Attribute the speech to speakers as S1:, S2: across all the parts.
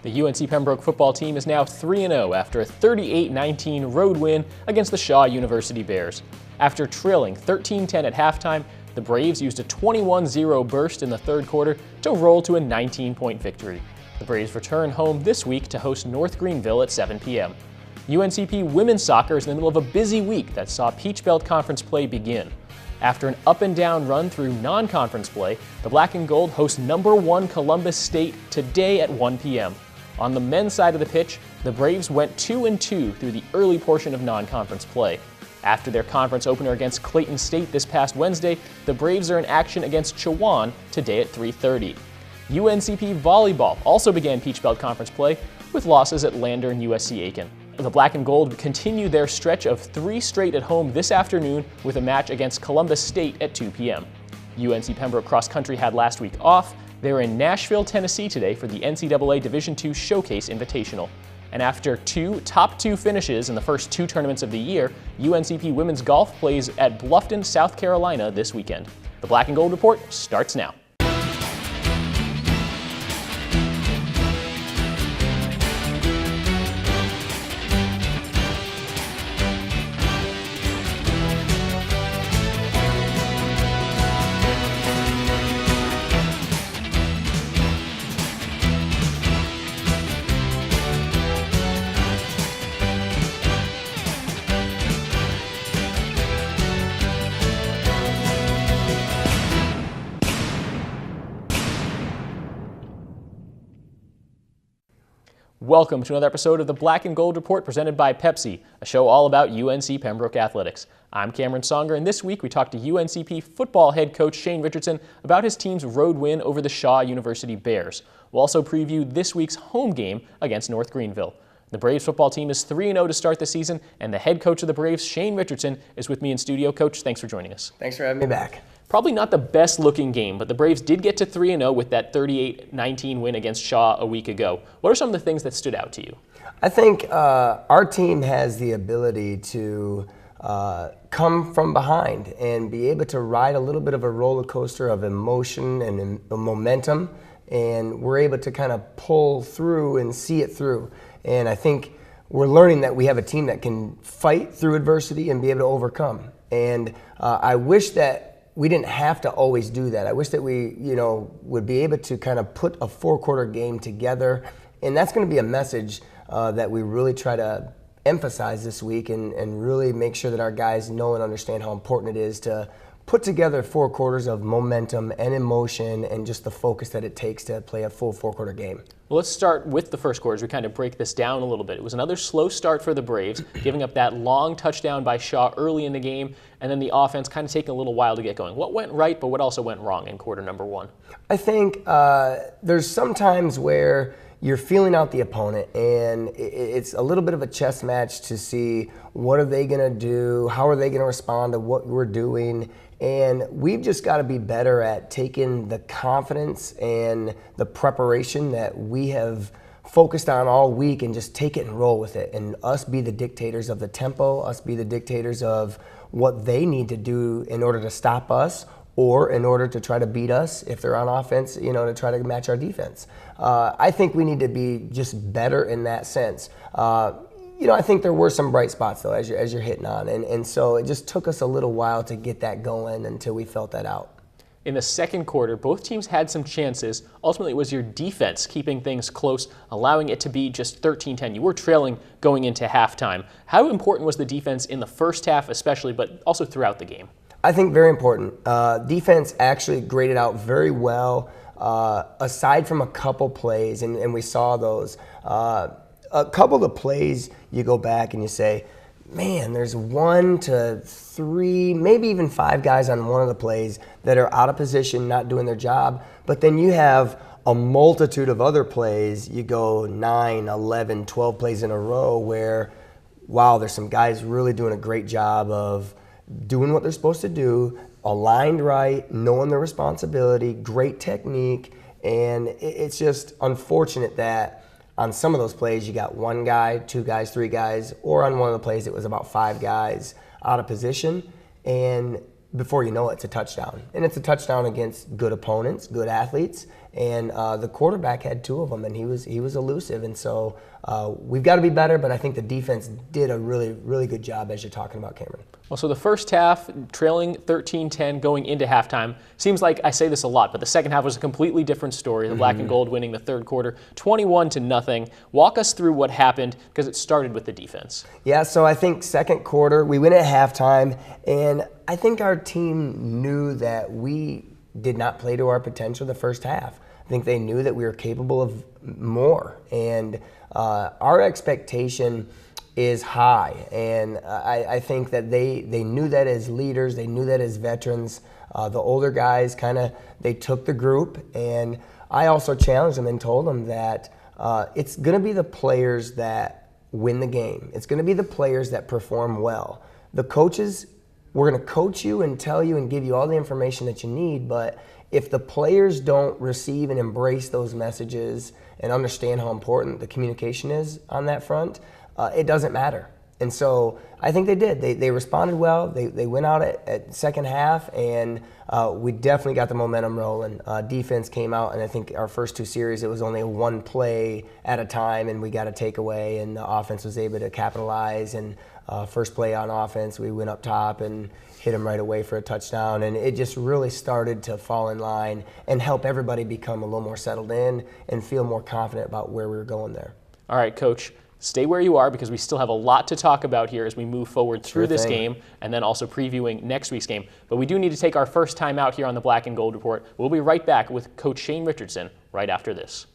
S1: The UNC Pembroke football team is now 3-0 after a 38-19 road win against the Shaw University Bears. After trailing 13-10 at halftime, the Braves used a 21-0 burst in the third quarter to roll to a 19-point victory. The Braves return home this week to host North Greenville at 7 p.m. UNCP women's soccer is in the middle of a busy week that saw Peach Belt Conference play begin. After an up-and-down run through non-conference play, the Black and Gold host #1 Columbus State today at 1 p.m. On the men's side of the pitch, the Braves went 2-2 through the early portion of non-conference play. After their conference opener against Clayton State this past Wednesday, the Braves are in action against Chowan today at 3:30. UNCP volleyball also began Peach Belt Conference play with losses at Lander and USC Aiken. The Black and Gold continue their stretch of 3 straight at home this afternoon with a match against Columbus State at 2 p.m. UNC Pembroke Cross Country had last week off. They're in Nashville, Tennessee today for the NCAA Division II Showcase Invitational. And after top two finishes in the first 2 tournaments of the year, UNCP women's golf plays at Bluffton, South Carolina this weekend. The Black and Gold Report starts now. Welcome to another episode of the Black and Gold Report presented by Pepsi, a show all about UNC Pembroke athletics. I'm Cameron Songer, and this week we talked to UNCP football head coach Shane Richardson about his team's road win over the Shaw University Bears. We'll also preview this week's home game against North Greenville. The Braves football team is 3-0 to start the season, and the head coach of the Braves, Shane Richardson, is with me in studio. Coach, thanks for joining us.
S2: Thanks for having me back.
S1: Probably not the best looking game, but the Braves did get to 3-0 with that 38-19 win against Shaw a week ago. What are some of the things that stood out to you?
S2: I think our team has the ability to come from behind and be able to ride a little bit of a roller coaster of emotion and momentum, and we're able to kind of pull through and see it through. And I think we're learning that we have a team that can fight through adversity and be able to overcome. And I wish that we didn't have to always do that. I wish that we, would be able to kind of put a 4-quarter game together, and that's going to be a message that we really try to emphasize this week and really make sure that our guys know and understand how important it is to put together 4 quarters of momentum and emotion and just the focus that it takes to play a full 4-quarter game.
S1: Well, let's start with the first quarter as we kind of break this down a little bit. It was another slow start for the Braves, giving up that long touchdown by Shaw early in the game, and then the offense kind of taking a little while to get going. What went right, but what also went wrong in quarter number 1?
S2: I think there's some times where you're feeling out the opponent, and it's a little bit of a chess match to see what are they going to do, how are they going to respond to what we're doing. And we've just got to be better at taking the confidence and the preparation that we have focused on all week and just take it and roll with it. And us be the dictators of the tempo, us be the dictators of what they need to do in order to stop us or in order to try to beat us if they're on offense, to try to match our defense. I think we need to be just better in that sense. I think there were some bright spots, though, as you're hitting on. And so it just took us a little while to get that going until we felt that out.
S1: In the second quarter, both teams had some chances. Ultimately, it was your defense keeping things close, allowing it to be just 13-10. You were trailing going into halftime. How important was the defense in the first half especially, but also throughout the game?
S2: I think very important. Defense actually graded out very well, aside from a couple plays, and we saw those. A couple of the plays, you go back and you say, man, there's 1 to 3, maybe even 5 guys on one of the plays that are out of position, not doing their job. But then you have a multitude of other plays. You go 9, 11, 12 plays in a row where, wow, there's some guys really doing a great job of doing what they're supposed to do, aligned right, knowing their responsibility, great technique. And it's just unfortunate that on some of those plays, you got 1 guy, 2 guys, 3 guys, or on one of the plays, it was about 5 guys out of position. And before you know it, it's a touchdown. And it's a touchdown against good opponents, good athletes. and the quarterback had 2 of them, and he was elusive. And so we've got to be better, but I think the defense did a really good job, as you're talking about, Cameron.
S1: Well, so the first half, trailing 13-10 going into halftime, seems like I say this a lot, but the second half was a completely different story. The black and gold winning the third quarter, 21-0. Walk us through what happened, because it started with the defense.
S2: Yeah, so I think second quarter, we win at halftime, and I think our team knew that we did not play to our potential the first half. I think they knew that we were capable of more, and our expectation is high, and I think that they knew that as leaders, they knew that as veterans. The older guys they took the group, and I also challenged them and told them that it's going to be the players that win the game. It's going to be the players that perform well. The coaches, we're going to coach you and tell you and give you all the information that you need, but if the players don't receive and embrace those messages and understand how important the communication is on that front, it doesn't matter. And so I think they did. They responded well. They went out at second half, and we definitely got the momentum rolling. Defense came out, and I think our first 2 series, it was only 1 play at a time, and we got a takeaway, and the offense was able to capitalize. And first play on offense, we went up top and hit them right away for a touchdown, and it just really started to fall in line and help everybody become a little more settled in and feel more confident about where we were going there.
S1: All right, Coach. Stay where you are, because we still have a lot to talk about here as we move forward through this game, and then also previewing next week's game. But we do need to take our first time out here on the Black and Gold Report. We'll be right back with Coach Shane Richardson right after this.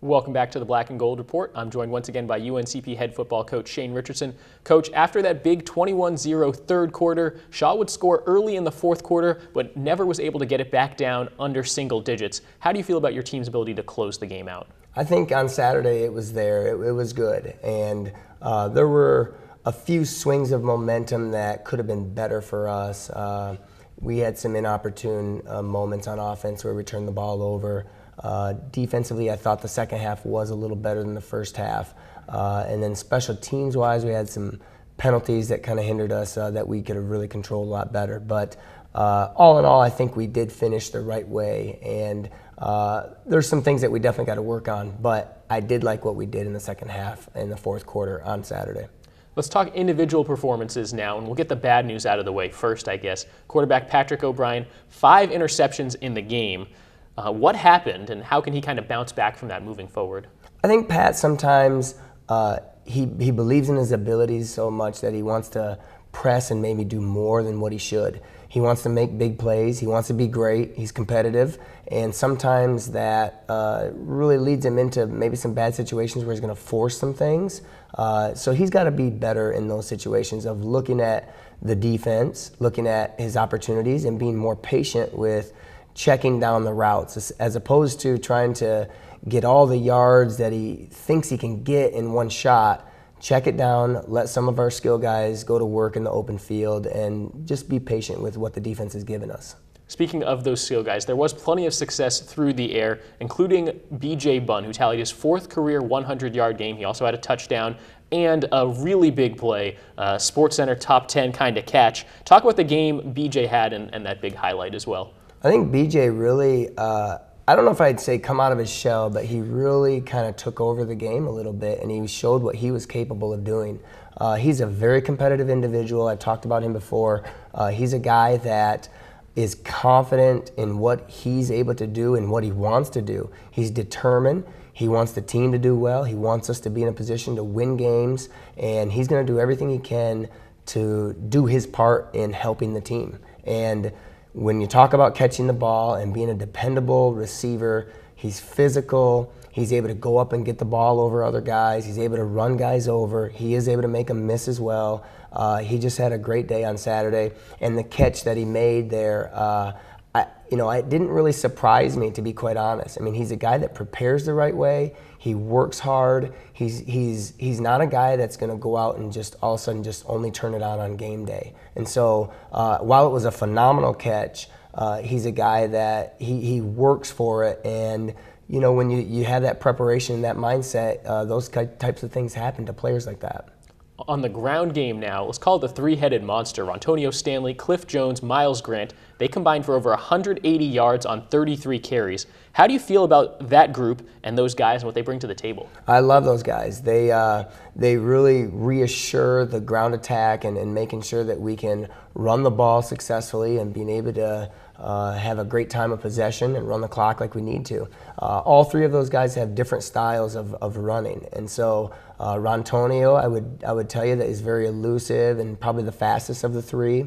S1: Welcome back to the Black and Gold Report. I'm joined once again by UNCP head football coach Shane Richardson. Coach, after that big 21-0 third quarter, Shaw would score early in the fourth quarter, but never was able to get it back down under single digits. How do you feel about your team's ability to close the game out?
S2: I think on Saturday it was there. It was good. And there were a few swings of momentum that could have been better for us. We had some inopportune moments on offense where we turned the ball over. Defensively, I thought the second half was a little better than the first half. And then special teams-wise, we had some penalties that kind of hindered us that we could have really controlled a lot better. But all in all, I think we did finish the right way. And there's some things that we definitely got to work on. But I did like what we did in the second half in the fourth quarter on Saturday.
S1: Let's talk individual performances now, and we'll get the bad news out of the way first, I guess. Quarterback Patrick O'Brien, 5 interceptions in the game. What happened, and how can he kind of bounce back from that moving forward?
S2: I think Pat sometimes he believes in his abilities so much that he wants to press and maybe do more than what he should. He wants to make big plays. He wants to be great. He's competitive, and sometimes that really leads him into maybe some bad situations where he's going to force some things. So he's got to be better in those situations of looking at the defense, looking at his opportunities, and being more patient with checking down the routes as opposed to trying to get all the yards that he thinks he can get in one shot. Check it down, let some of our skill guys go to work in the open field, and just be patient with what the defense has given us.
S1: Speaking of those skill guys, there was plenty of success through the air, including B.J. Bunn, who tallied his 4th career 100-yard game. He also had a touchdown and a really big play, SportsCenter top 10 kind of catch. Talk about the game B.J. had and that big highlight as well.
S2: I think BJ really, I don't know if I'd say come out of his shell, but he really kind of took over the game a little bit, and he showed what he was capable of doing. He's a very competitive individual. I've talked about him before. He's a guy that is confident in what he's able to do and what he wants to do. He's determined. He wants the team to do well. He wants us to be in a position to win games, and he's going to do everything he can to do his part in helping the team. And when you talk about catching the ball and being a dependable receiver, he's physical. He's able to go up and get the ball over other guys. He's able to run guys over. He is able to make them miss as well. He just had a great day on Saturday. And the catch that he made there, it didn't really surprise me, to be quite honest. I mean, he's a guy that prepares the right way. He works hard. He's not a guy that's going to go out and just all of a sudden just only turn it on game day. And so while it was a phenomenal catch, he's a guy that he works for it and when you have that preparation and that mindset, those types of things happen to players like that.
S1: On the ground game now, let's call it the three-headed monster. Antonio Stanley, Cliff Jones, Miles Grant, they combined for over 180 yards on 33 carries. How do you feel about that group and those guys and what they bring to the table?
S2: I love those guys. They really reassure the ground attack and making sure that we can run the ball successfully and being able to have a great time of possession and run the clock like we need to. All three of those guys have different styles of running, and so Rontonio, I would tell you that he's very elusive and probably the fastest of the three.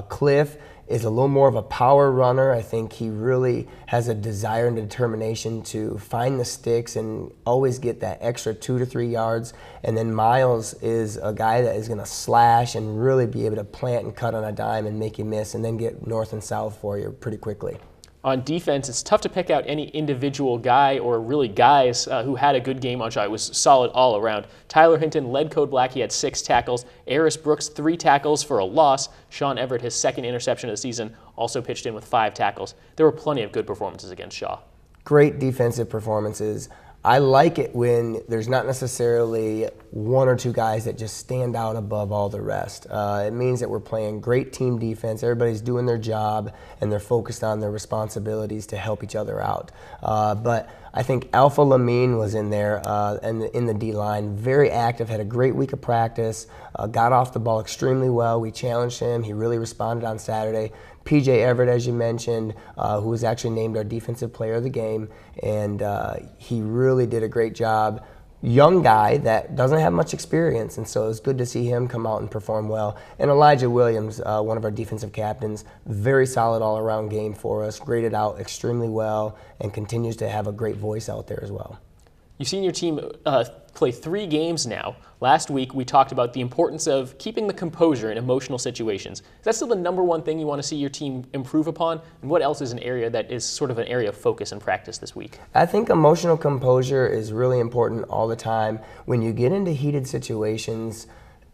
S2: Cliff is a little more of a power runner. I think he really has a desire and determination to find the sticks and always get that extra 2 to 3 yards. And then Miles is a guy that is going to slash and really be able to plant and cut on a dime and make you miss and then get north and south for you pretty quickly.
S1: On defense, it's tough to pick out any individual guy or really guys who had a good game on Shaw. It was solid all around. Tyler Hinton led Code Black. He had 6 tackles. Eris Brooks, 3 tackles for a loss. Sean Everett, his second interception of the season, also pitched in with 5 tackles. There were plenty of good performances against Shaw.
S2: Great defensive performances. I like it when there's not necessarily 1 or 2 guys that just stand out above all the rest. It means that we're playing great team defense. Everybody's doing their job, and they're focused on their responsibilities to help each other out. But I think Alpha Lamine was in there and in the D-line, very active, had a great week of practice, got off the ball extremely well. We challenged him. He really responded on Saturday. PJ Everett, as you mentioned, who was actually named our defensive player of the game, and he really did a great job. Young guy that doesn't have much experience, and so it was good to see him come out and perform well. And Elijah Williams, one of our defensive captains, very solid all-around game for us, graded out extremely well, and continues to have a great voice out there as well.
S1: You've seen your team play 3 games now. Last week, we talked about the importance of keeping the composure in emotional situations. Is that still the #1 thing you want to see your team improve upon? And what else is an area that is sort of an area of focus and practice this week?
S2: I think emotional composure is really important all the time. When you get into heated situations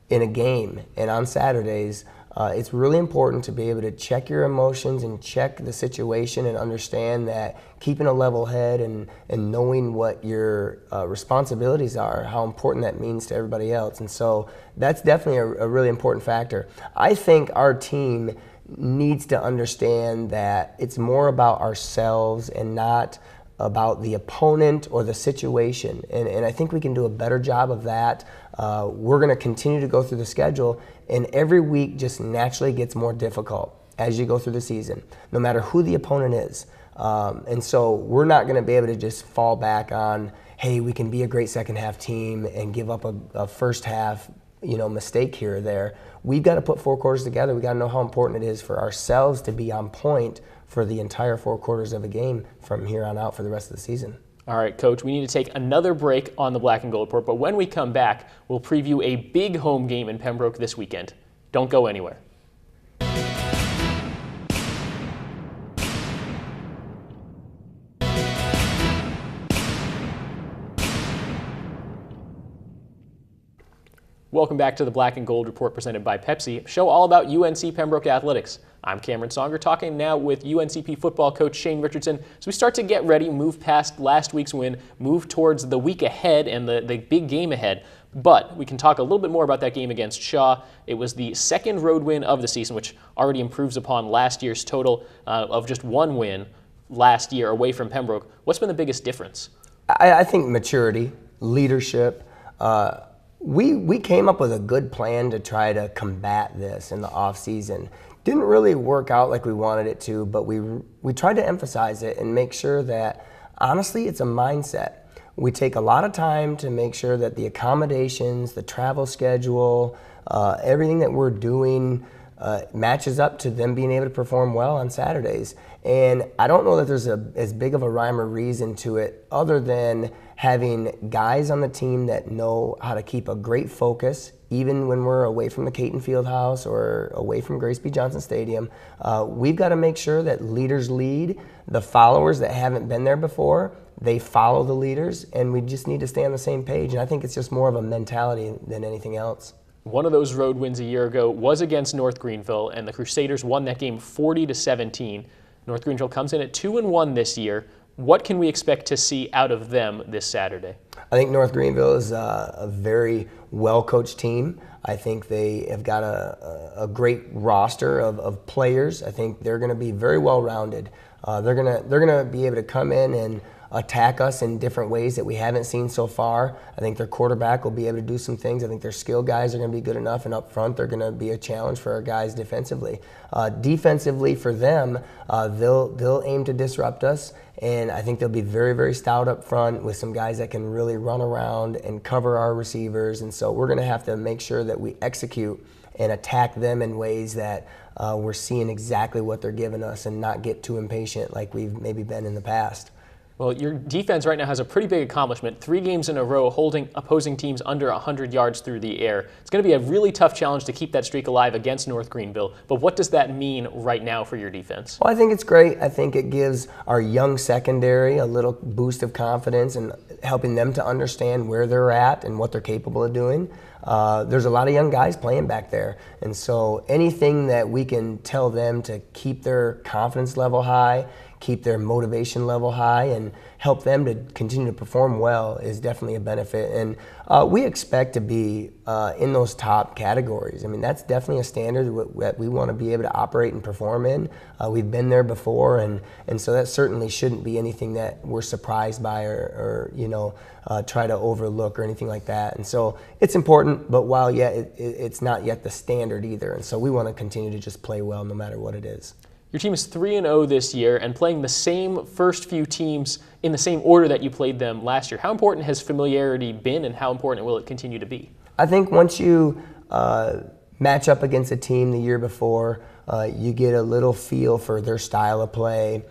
S2: in a game and on Saturdays, it's really important to be able to check your emotions and check the situation and understand that keeping a level head and knowing what your responsibilities are, how important that means to everybody else. And so that's definitely a really important factor. I think our team needs to understand that it's more about ourselves and not about the opponent or the situation. And I think we can do a better job of that. We're going to continue to go through the schedule, and every week just naturally gets more difficult as you go through the season, no matter who the opponent is. And so we're not going to be able to just fall back on, hey, we can be a great second half team and give up a first half mistake here or there. We've got to put 4 quarters together. We've got to know how important it is for ourselves to be on point for the entire 4 quarters of a game from here on out for the rest of the season.
S1: All right, Coach, we need to take another break on the Black and Gold Report, but when we come back, we'll preview a big home game in Pembroke this weekend. Don't go anywhere. Welcome back to the Black and Gold Report presented by Pepsi, a show all about UNC Pembroke athletics. I'm Cameron Songer, talking now with UNCP football coach Shane Richardson. As we start to get ready, move past last week's win, move towards the week ahead and the big game ahead. But we can talk a little bit more about that game against Shaw. It was the 2nd road win of the season, which already improves upon last year's total of just 1 win last year away from Pembroke. What's been the biggest difference?
S2: I think maturity, leadership. We came up with a good plan to try to combat this in the off season. Didn't really work out like we wanted it to, but we tried to emphasize it and make sure that, honestly, it's a mindset. We take a lot of time to make sure that the accommodations, the travel schedule, everything that we're doing matches up to them being able to perform well on Saturdays. And I don't know that there's as big of a rhyme or reason to it other than having guys on the team that know how to keep a great focus, even when we're away from the Caton Fieldhouse or away from Grace B. Johnson Stadium. We've got to make sure that leaders lead. The followers that haven't been there before, they follow the leaders, and we just need to stay on the same page. And I think it's just more of a mentality than anything else.
S1: One of those road wins a year ago was against North Greenville, and the Crusaders won that game 40-17. North Greenville comes in at 2-1 this year. What can we expect to see out of them this Saturday?
S2: I think North Greenville is a very well-coached team. I think they have got a great roster of players. I think they're going to be very well-rounded. They're gonna be able to come in and attack us in different ways that we haven't seen so far. I think their quarterback will be able to do some things. I think their skill guys are going to be good enough, and up front they're going to be a challenge for our guys defensively. Defensively for them, they'll aim to disrupt us, and I think they'll be very, very stout up front with some guys that can really run around and cover our receivers. And so we're going to have to make sure that we execute and attack them in ways that we're seeing exactly what they're giving us and not get too impatient like we've maybe been in the past.
S1: Well, your defense right now has a pretty big accomplishment. 3 games in a row holding opposing teams under 100 yards through the air. It's going to be a really tough challenge to keep that streak alive against North Greenville. But what does that mean right now for your defense?
S2: Well, I think it's great. I think it gives our young secondary a little boost of confidence and helping them to understand where they're at and what they're capable of doing. There's a lot of young guys playing back there. And so anything that we can tell them to keep their confidence level high, keep their motivation level high, and help them to continue to perform well is definitely a benefit. And we expect to be in those top categories. I mean, that's definitely a standard that we want to be able to operate and perform in. We've been there before, and so that certainly shouldn't be anything that we're surprised by or try to overlook or anything like that. And so it's important, but while yet it's not yet the standard either. And so we want to continue to just play well no matter what it is.
S1: Your team is 3-0 this year and playing the same first few teams in the same order that you played them last year. How important has familiarity been, and how important will it continue to be?
S2: I think once you match up against a team the year before, you get a little feel for their style of play.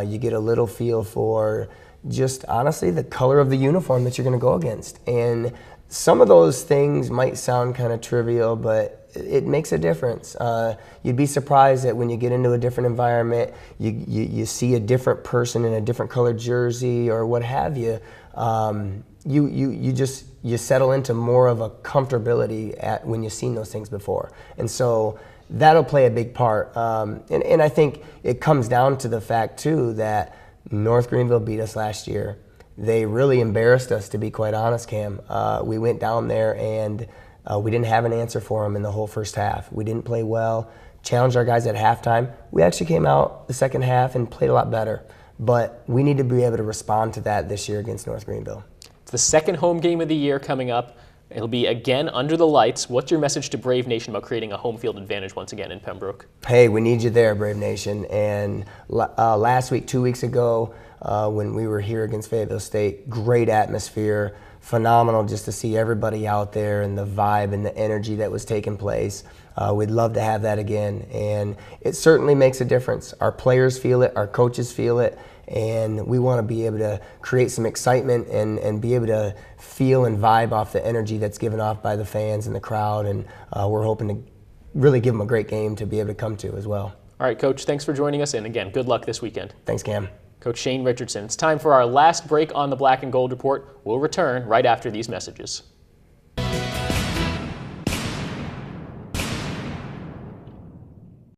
S2: You get a little feel for just honestly the color of the uniform that you're going to go against. And some of those things might sound kind of trivial, but it makes a difference. You'd be surprised that when you get into a different environment, you see a different person in a different colored jersey or what have you. You settle into more of a comfortability when you've seen those things before, and so that'll play a big part. And I think it comes down to the fact too that North Greenville beat us last year. They really embarrassed us, to be quite honest, Cam. We went down there and we didn't have an answer for them in the whole first half. We didn't play well, challenged our guys at halftime. We actually came out the second half and played a lot better. But we need to be able to respond to that this year against North Greenville.
S1: It's the second home game of the year coming up. It'll be again under the lights. What's your message to Brave Nation about creating a home field advantage once again in Pembroke?
S2: Hey, we need you there, Brave Nation. And last week, 2 weeks ago, when we were here against Fayetteville State, great atmosphere. Phenomenal just to see everybody out there and the vibe and the energy that was taking place. We'd love to have that again, and it certainly makes a difference. Our players feel it, our coaches feel it, and we want to be able to create some excitement and be able to feel and vibe off the energy that's given off by the fans and the crowd, and we're hoping to really give them a great game to be able to come to as well.
S1: All right, Coach, thanks for joining us, and again, good luck this weekend.
S2: Thanks, Cam.
S1: Coach Shane Richardson. It's time for our last break on the Black and Gold Report. We'll return right after these messages.